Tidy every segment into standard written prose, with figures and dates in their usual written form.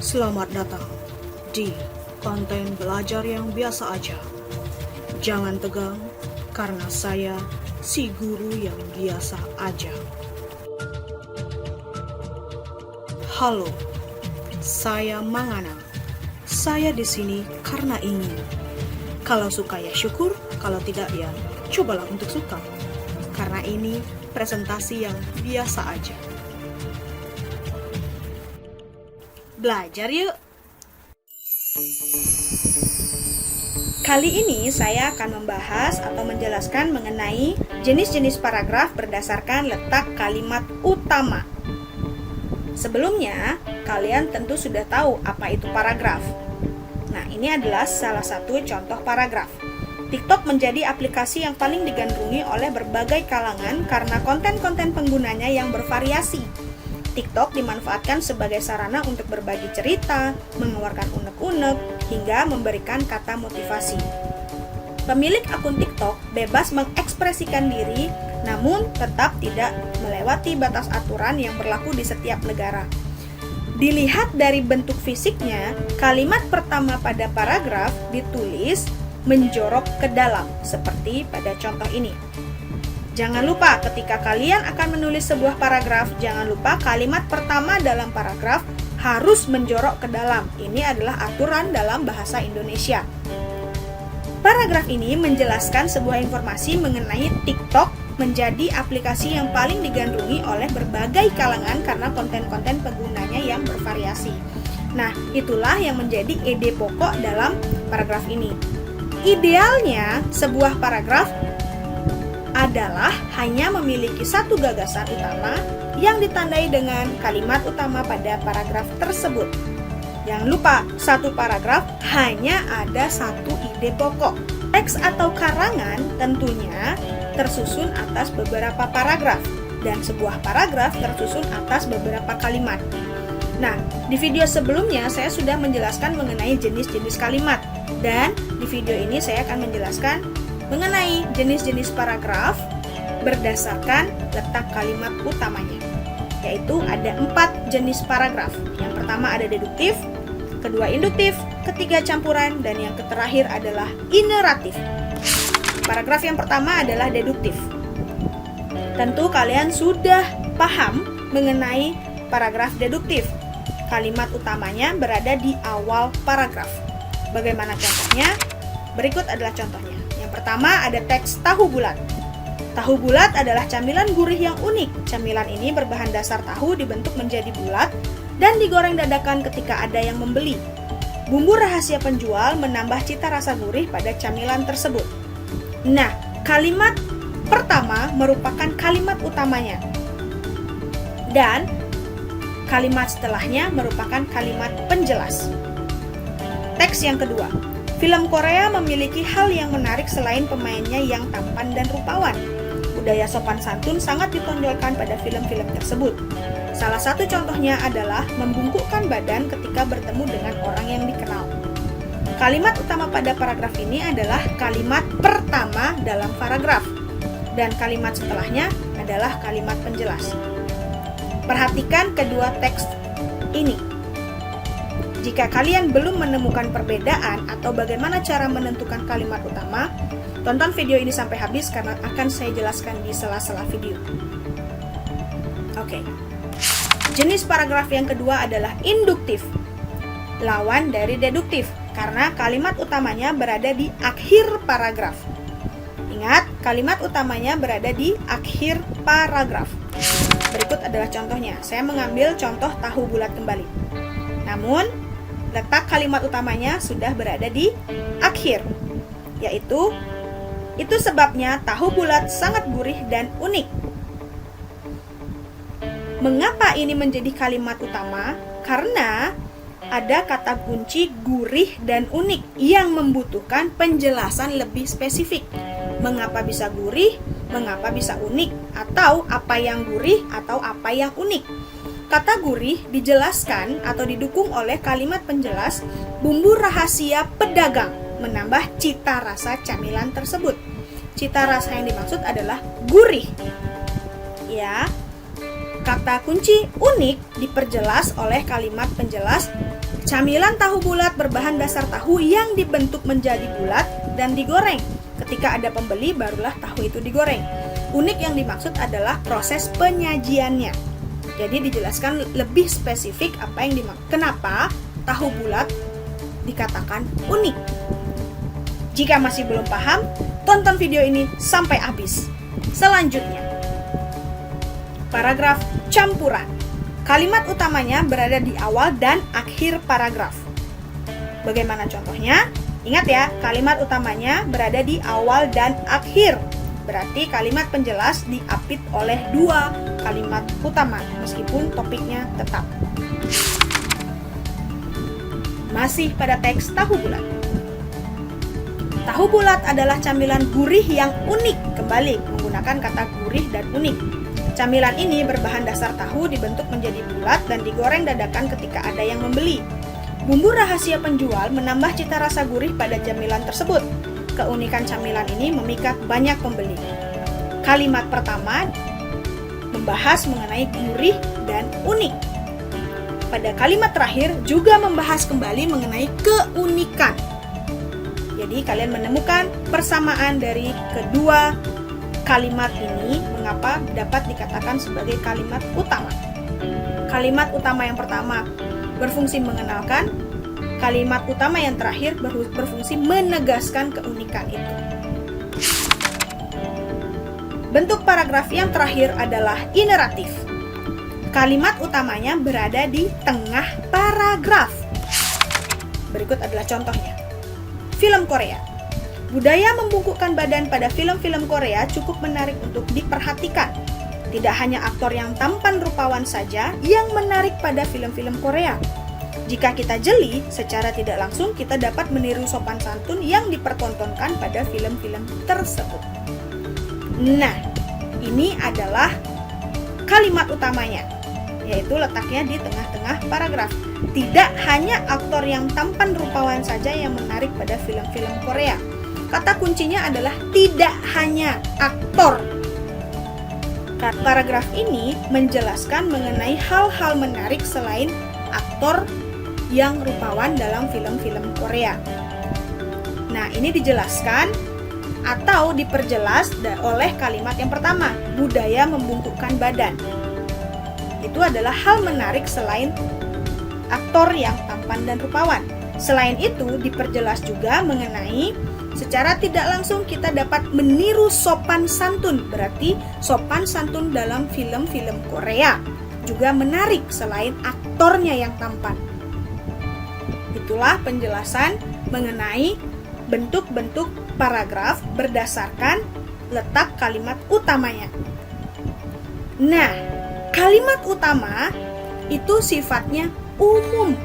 Selamat datang di konten belajar yang biasa aja. Jangan tegang, karena saya si guru yang biasa aja. Halo, saya Mangana. Saya di sini karena ingin. Kalau suka ya syukur, kalau tidak ya cobalah untuk suka. Karena ini presentasi yang biasa aja. Belajar yuk! Kali ini saya akan membahas atau menjelaskan mengenai jenis-jenis paragraf berdasarkan letak kalimat utama. Sebelumnya, kalian tentu sudah tahu apa itu paragraf. Nah, ini adalah salah satu contoh paragraf. TikTok menjadi aplikasi yang paling digandrungi oleh berbagai kalangan karena konten-konten penggunanya yang bervariasi. TikTok dimanfaatkan sebagai sarana untuk berbagi cerita, mengeluarkan unek-unek, hingga memberikan kata motivasi. Pemilik akun TikTok bebas mengekspresikan diri, namun tetap tidak melewati batas aturan yang berlaku di setiap negara. Dilihat dari bentuk fisiknya, kalimat pertama pada paragraf ditulis menjorok ke dalam, seperti pada contoh ini. Jangan lupa ketika kalian akan menulis sebuah paragraf, jangan lupa kalimat pertama dalam paragraf harus menjorok ke dalam. Ini adalah aturan dalam bahasa Indonesia. Paragraf ini menjelaskan sebuah informasi mengenai TikTok menjadi aplikasi yang paling digandrungi oleh berbagai kalangan karena konten-konten penggunanya yang bervariasi. Nah, itulah yang menjadi ide pokok dalam paragraf ini. Idealnya, sebuah paragraf adalah hanya memiliki satu gagasan utama yang ditandai dengan kalimat utama pada paragraf tersebut. Jangan lupa, satu paragraf hanya ada satu ide pokok. Teks atau karangan tentunya tersusun atas beberapa paragraf, dan sebuah paragraf tersusun atas beberapa kalimat. Nah, di video sebelumnya saya sudah menjelaskan mengenai jenis-jenis kalimat, dan di video ini saya akan menjelaskan mengenai jenis-jenis paragraf berdasarkan letak kalimat utamanya, yaitu ada 4 jenis paragraf. Yang pertama ada deduktif, kedua induktif, ketiga campuran, dan yang terakhir adalah ineratif. Paragraf yang pertama adalah deduktif. Tentu kalian sudah paham mengenai paragraf deduktif. Kalimat utamanya berada di awal paragraf. Bagaimana contohnya? Berikut adalah contohnya. Yang pertama ada teks tahu bulat. Tahu bulat adalah camilan gurih yang unik. Camilan ini berbahan dasar tahu dibentuk menjadi bulat dan digoreng dadakan ketika ada yang membeli. Bumbu rahasia penjual menambah cita rasa gurih pada camilan tersebut. Nah, kalimat pertama merupakan kalimat utamanya. Dan kalimat setelahnya merupakan kalimat penjelas. Teks yang kedua. Film Korea memiliki hal yang menarik selain pemainnya yang tampan dan rupawan. Budaya sopan santun sangat ditonjolkan pada film-film tersebut. Salah satu contohnya adalah membungkukkan badan ketika bertemu dengan orang yang dikenal. Kalimat utama pada paragraf ini adalah kalimat pertama dalam paragraf, dan kalimat setelahnya adalah kalimat penjelas. Perhatikan kedua teks ini. Jika kalian belum menemukan perbedaan atau bagaimana cara menentukan kalimat utama, tonton video ini sampai habis karena akan saya jelaskan di sela-sela video. Oke. Jenis paragraf yang kedua adalah induktif. Lawan dari deduktif, karena kalimat utamanya berada di akhir paragraf. Ingat, kalimat utamanya berada di akhir paragraf. Berikut adalah contohnya. Saya mengambil contoh tahu bulat kembali. Namun, letak kalimat utamanya sudah berada di akhir, yaitu itu sebabnya tahu bulat sangat gurih dan unik. Mengapa ini menjadi kalimat utama? Karena ada kata kunci gurih dan unik yang membutuhkan penjelasan lebih spesifik. Mengapa bisa gurih, mengapa bisa unik, atau apa yang gurih atau apa yang unik. Kata gurih dijelaskan atau didukung oleh kalimat penjelas bumbu rahasia pedagang menambah cita rasa camilan tersebut. Cita rasa yang dimaksud adalah gurih. Ya, kata kunci unik diperjelas oleh kalimat penjelas Camilan tahu bulat berbahan dasar tahu yang dibentuk menjadi bulat dan digoreng. Ketika ada pembeli, barulah tahu itu digoreng. Unik yang dimaksud adalah proses penyajiannya. Jadi dijelaskan lebih spesifik apa yang dimaksud. Kenapa tahu bulat dikatakan unik? Jika masih belum paham, tonton video ini sampai habis. Selanjutnya, paragraf campuran. Kalimat utamanya berada di awal dan akhir paragraf. Bagaimana contohnya? Ingat ya, kalimat utamanya berada di awal dan akhir. Berarti kalimat penjelas diapit oleh dua kalimat utama, meskipun topiknya tetap. Masih pada teks tahu bulat. Tahu bulat adalah camilan gurih yang unik. Kembali menggunakan kata gurih dan unik. Camilan ini berbahan dasar tahu dibentuk menjadi bulat dan digoreng dadakan ketika ada yang membeli. Bumbu rahasia penjual menambah cita rasa gurih pada camilan tersebut. Keunikan camilan ini memikat banyak pembeli. Kalimat pertama membahas mengenai gurih dan unik. Pada kalimat terakhir juga membahas kembali mengenai keunikan. Jadi kalian menemukan persamaan dari kedua kalimat ini, mengapa dapat dikatakan sebagai kalimat utama. Kalimat utama yang pertama berfungsi mengenalkan, kalimat utama yang terakhir berfungsi menegaskan keunikan itu. Bentuk paragraf yang terakhir adalah ineratif. Kalimat utamanya berada di tengah paragraf. Berikut adalah contohnya. Film Korea. Budaya membungkukkan badan pada film-film Korea cukup menarik untuk diperhatikan. Tidak hanya aktor yang tampan rupawan saja yang menarik pada film-film Korea. Jika kita jeli, secara tidak langsung kita dapat meniru sopan santun yang dipertontonkan pada film-film tersebut. Nah, ini adalah kalimat utamanya, yaitu letaknya di tengah-tengah paragraf. Tidak hanya aktor yang tampan rupawan saja yang menarik pada film-film Korea. Kata kuncinya adalah tidak hanya aktor. Paragraf ini menjelaskan mengenai hal-hal menarik selain aktor yang rupawan dalam film-film Korea. Nah, ini dijelaskan atau diperjelas oleh kalimat yang pertama, budaya membungkukkan badan. Itu adalah hal menarik selain aktor yang tampan dan rupawan. Selain itu, diperjelas juga mengenai secara tidak langsung kita dapat meniru sopan santun. Berarti sopan santun dalam film-film Korea juga menarik selain aktornya yang tampan. Itulah penjelasan mengenai bentuk-bentuk paragraf berdasarkan letak kalimat utamanya. Nah, kalimat utama itu sifatnya umum.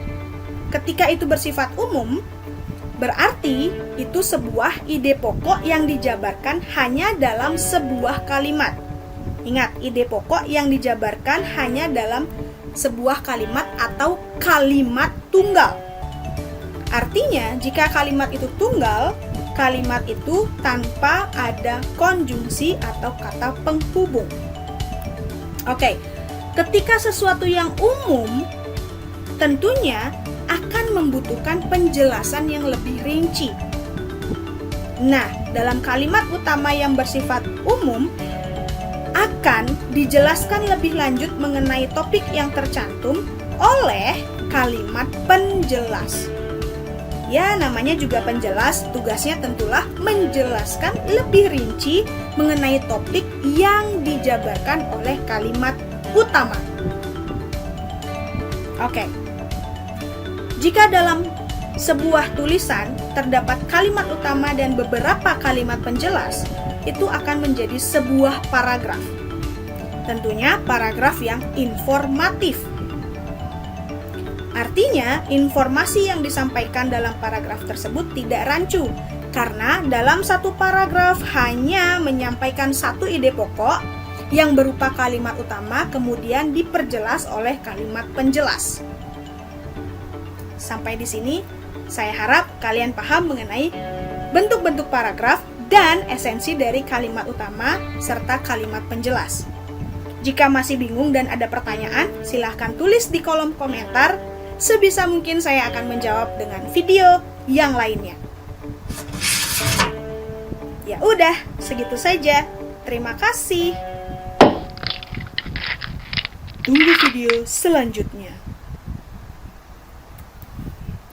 Ketika itu bersifat umum, berarti itu sebuah ide pokok yang dijabarkan hanya dalam sebuah kalimat. Ingat, ide pokok yang dijabarkan hanya dalam sebuah kalimat atau kalimat tunggal. Artinya, jika kalimat itu tunggal, kalimat itu tanpa ada konjungsi atau kata penghubung. Oke, ketika sesuatu yang umum, tentunya akan membutuhkan penjelasan yang lebih rinci. Nah, dalam kalimat utama yang bersifat umum, akan dijelaskan lebih lanjut mengenai topik yang tercantum oleh kalimat penjelas. Ya, namanya juga penjelas, tugasnya tentulah menjelaskan lebih rinci mengenai topik yang dijabarkan oleh kalimat utama. Oke. Jika dalam sebuah tulisan terdapat kalimat utama dan beberapa kalimat penjelas, itu akan menjadi sebuah paragraf. Tentunya paragraf yang informatif. Artinya, informasi yang disampaikan dalam paragraf tersebut tidak rancu, karena dalam satu paragraf hanya menyampaikan satu ide pokok yang berupa kalimat utama kemudian diperjelas oleh kalimat penjelas. Sampai di sini, saya harap kalian paham mengenai bentuk-bentuk paragraf dan esensi dari kalimat utama serta kalimat penjelas. Jika masih bingung dan ada pertanyaan, silahkan tulis di kolom komentar. Sebisa mungkin saya akan menjawab dengan video yang lainnya. Ya udah, segitu saja. Terima kasih. Tunggu video selanjutnya.